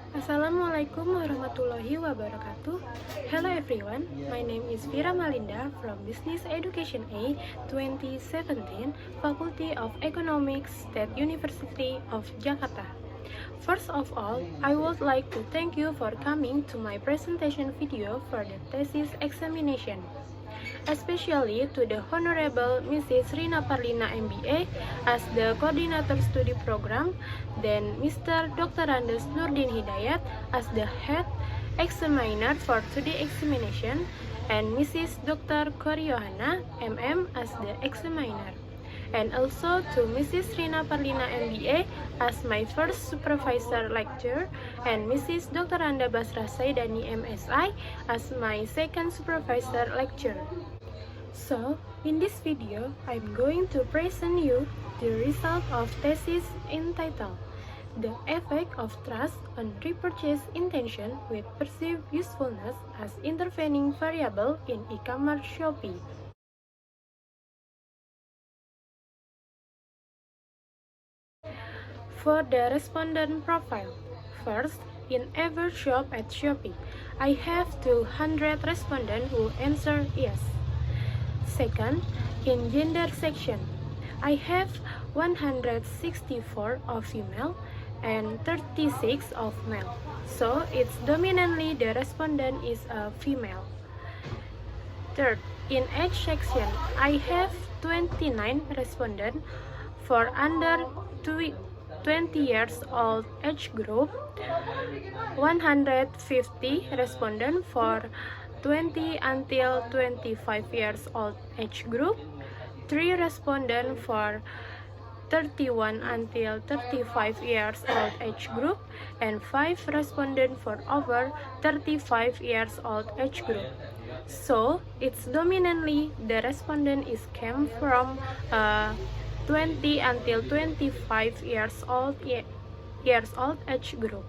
Assalamualaikum warahmatullahi wabarakatuh. Hello everyone, my name is Fira Malinda from Business Education A 2017, Faculty of Economics, State University of Jakarta. First of all, I would like to thank you for coming to my presentation video for the thesis examination. Especially to the Honorable Mrs. Ryna Parlyna M.B.A. as the Coordinator Studi Program, then Mr. Dr. Andes Nurdin Hidayat as the Head Examiner for today examination, and Mrs. Dr. Koryohana M.M. as the Examiner. And also to Mrs. Ryna Parlyna M.B.A. as my first supervisor lecturer, and Mrs. Dr. Anda Basrah Saidani M.Si. as my second supervisor lecturer. So, in this video, I'm going to present you the result of thesis entitled The Effect of Trust on Repurchase Intention with Perceived Usefulness as Intervening Variable in E-commerce Shopee. For the respondent profile, first, in every shop at Shopee, I have 200 respondents who answer yes. Second, in gender section, I have 164 of female and 36 of male. So, it's dominantly the respondent is a female. Third, in age section, I have 29 respondents for under 20 years old age group, 150 respondents for 20 until 25 years old age group, 3 respondents for 31 until 35 years old age group, and 5 respondents for over 35 years old age group. So, it's dominantly the respondent is came from 20 until 25 years old age group.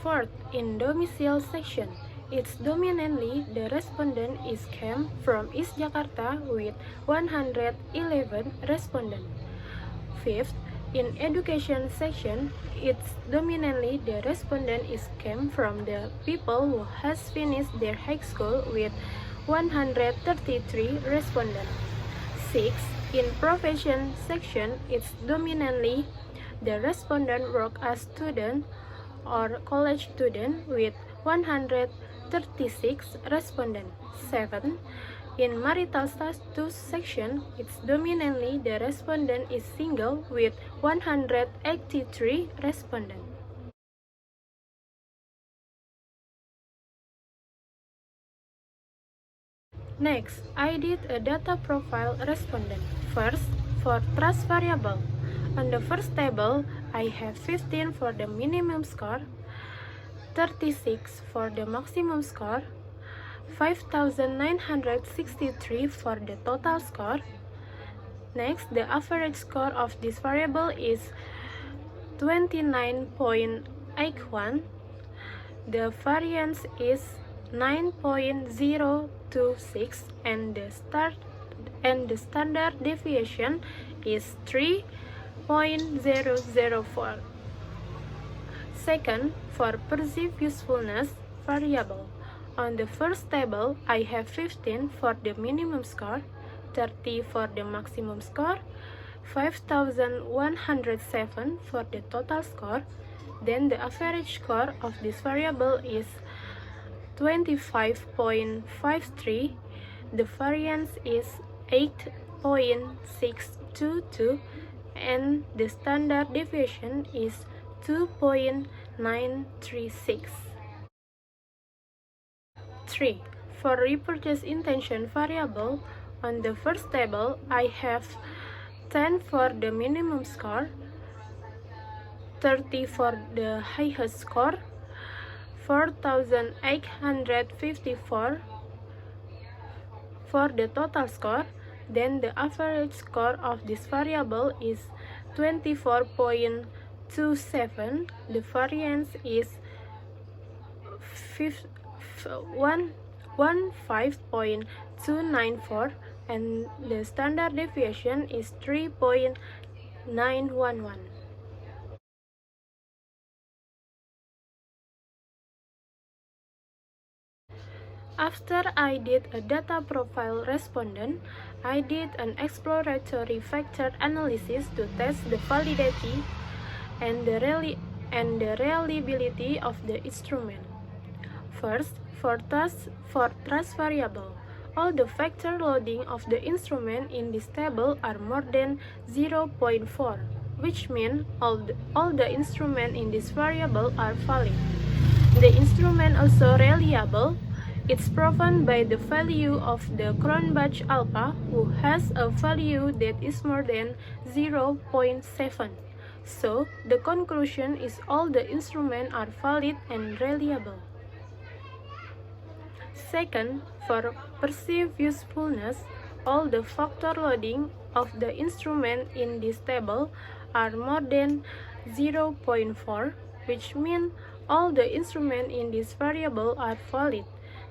Fourth, in domicile section, it's dominantly the respondent is came from East Jakarta with 111 respondents. Fifth, in education section, it's dominantly the respondent is came from the people who has finished their high school with 133 respondents. Sixth, in profession section, it's dominantly the respondent work as student or college student with 136 respondents. 7. In marital status section, it's dominantly the respondent is single with 183 respondents. Next, I did a data profile respondent. First, for trust variable. On the first table, I have 15 for the minimum score, 36 for the maximum score, 5,963 for the total score. Next, the average score of this variable is 29.81. The variance is 9.026 and the standard deviation is 3.004. Second, for perceived usefulness variable. On the first table, I have 15 for the minimum score, 30 for the maximum score, 5,107 for the total score. Then the average score of this variable is 25.53. The variance is 8.622 and the standard deviation is 2.936. 3. For repurchase intention variable, on the first table, I have 10 for the minimum score, 30 for the highest score, 4,854 for the total score. Then the average score of this variable is 24.27. The variance is 15.294 and the standard deviation is 3.911. After I did a data profile respondent, I did an exploratory factor analysis to test the validity and the reliability of the instrument. First, for trust variable, all the factor loading of the instrument in this table are more than 0.4, which means all the instruments in this variable are valid. The instrument also reliable. It's proven by the value of the Cronbach alpha, who has a value that is more than 0.7. So, the conclusion is all the instruments are valid and reliable. Second, for perceived usefulness, all the factor loading of the instrument in this table are more than 0.4, which means all the instruments in this variable are valid.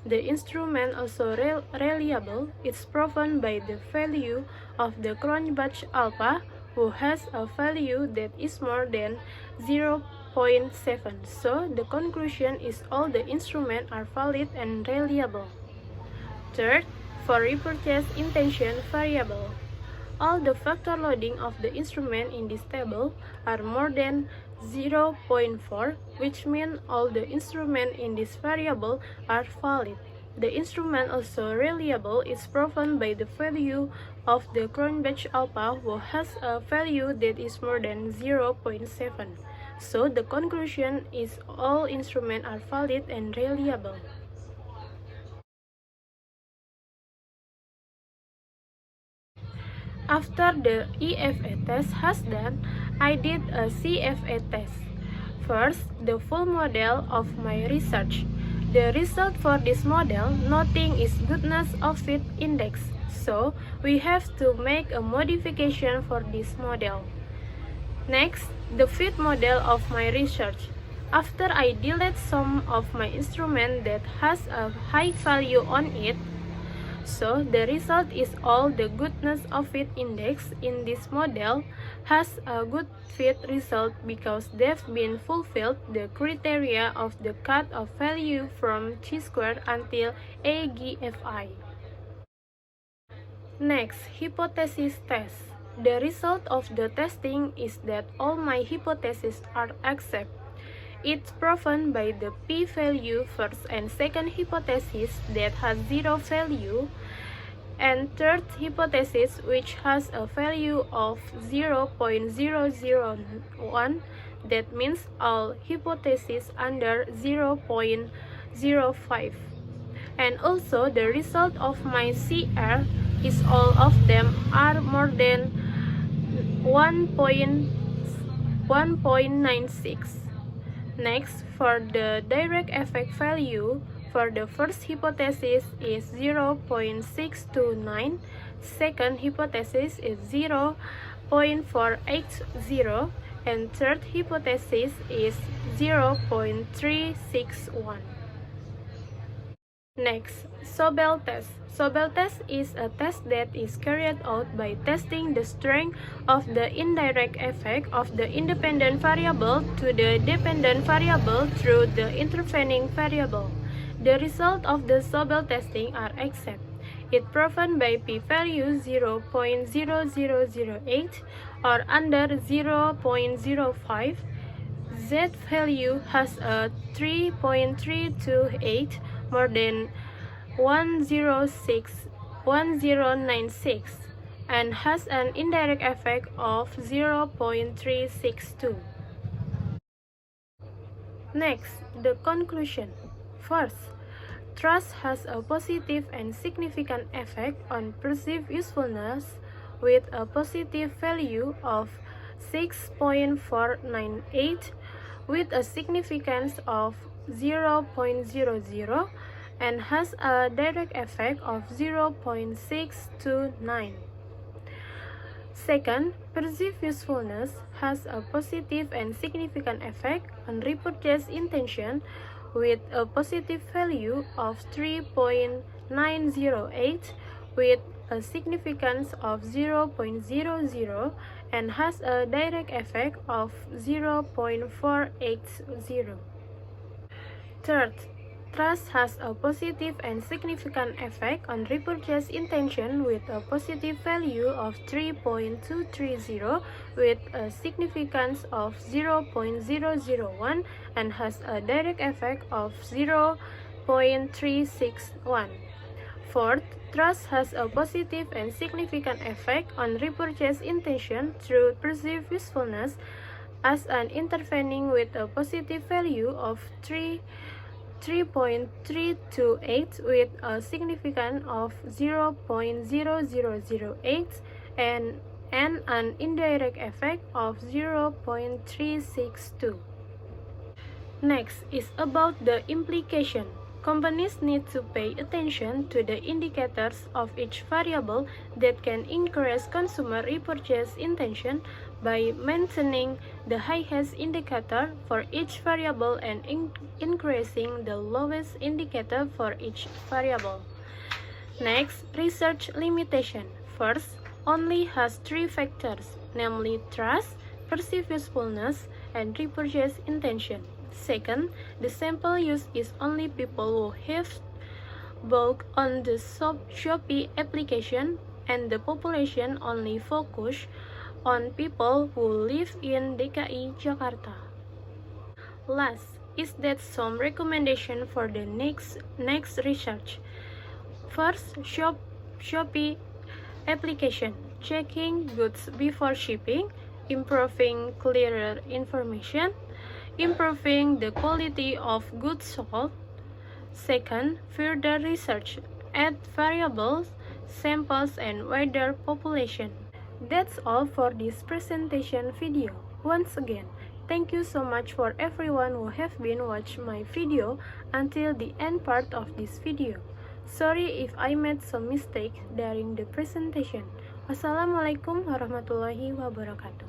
The instrument also reliable. It's proven by the value of the Cronbach alpha, who has a value that is more than 0.7. So, the conclusion is all the instruments are valid and reliable. Third, for repurchase intention variable, all the factor loading of the instrument in this table are more than 0.4, which means all the instruments in this variable are valid. The instrument also reliable is proven by the value of the Cronbach alpha, who has a value that is more than 0.7. So, the conclusion is all instruments are valid and reliable. After the EFA test has done, I did a CFA test. First, the full model of my research. The result for this model, nothing is goodness of fit index, so we have to make a modification for this model. Next, the fit model of my research. After I delete some of my instrument that has a high value on it, so the result is all the goodness of fit index in this model has a good fit result because they've been fulfilled the criteria of the cut-off value from chi-square until AGFI. Next, hypothesis test. The result of the testing is that all my hypotheses are accepted. It's proven by the p-value first and second hypothesis that has zero value, and third hypothesis which has a value of 0.001. That means all hypotheses under 0.05. And also the result of my CR is all of them are more than 1.96. Next, for the direct effect value, for the first hypothesis is 0.629, second hypothesis is 0.480, and third hypothesis is 0.361. Next, Sobel test. Sobel test is a test that is carried out by testing the strength of the indirect effect of the independent variable to the dependent variable through the intervening variable. The result of the Sobel testing are accepted. It proven by p-value 0.0008 or under 0.05. Z value has a 3.328 more than 1096 and has an indirect effect of 0.362. Next, the conclusion. First, trust has a positive and significant effect on perceived usefulness with a positive value of 6.498 with a significance of 0.00 and has a direct effect of 0.629. Second, perceived usefulness has a positive and significant effect on repurchase intention with a positive value of 3.908 with a significance of 0.00 and has a direct effect of 0.480. Third, Trust has a positive and significant effect on repurchase intention with a positive value of 3.230 with a significance of 0.001 and has a direct effect of 0.361. Fourth, trust has a positive and significant effect on repurchase intention through perceived usefulness as an intervening with a positive value of 3.328 with a significance of 0.0008 and an indirect effect of 0.362. Next is about the implication. Companies need to pay attention to the indicators of each variable that can increase consumer repurchase intention by maintaining the highest indicator for each variable and increasing the lowest indicator for each variable. Next, research limitation. First, only has three factors, namely trust, perceived usefulness, and repurchase intention. Second, the sample use is only people who have bought on the Shopee application, and the population only focus on people who live in DKI Jakarta. Last, is that some recommendation for the next research. First, Shopee application, checking goods before shipping, improving clearer information, improving the quality of goods sold. Second, further research, add variables, samples, and wider population. That's all for this presentation video. Once again, thank you so much for everyone who have been watching my video until the end part of this video. Sorry if I made some mistake during the presentation. Wassalamualaikum warahmatullahi wabarakatuh.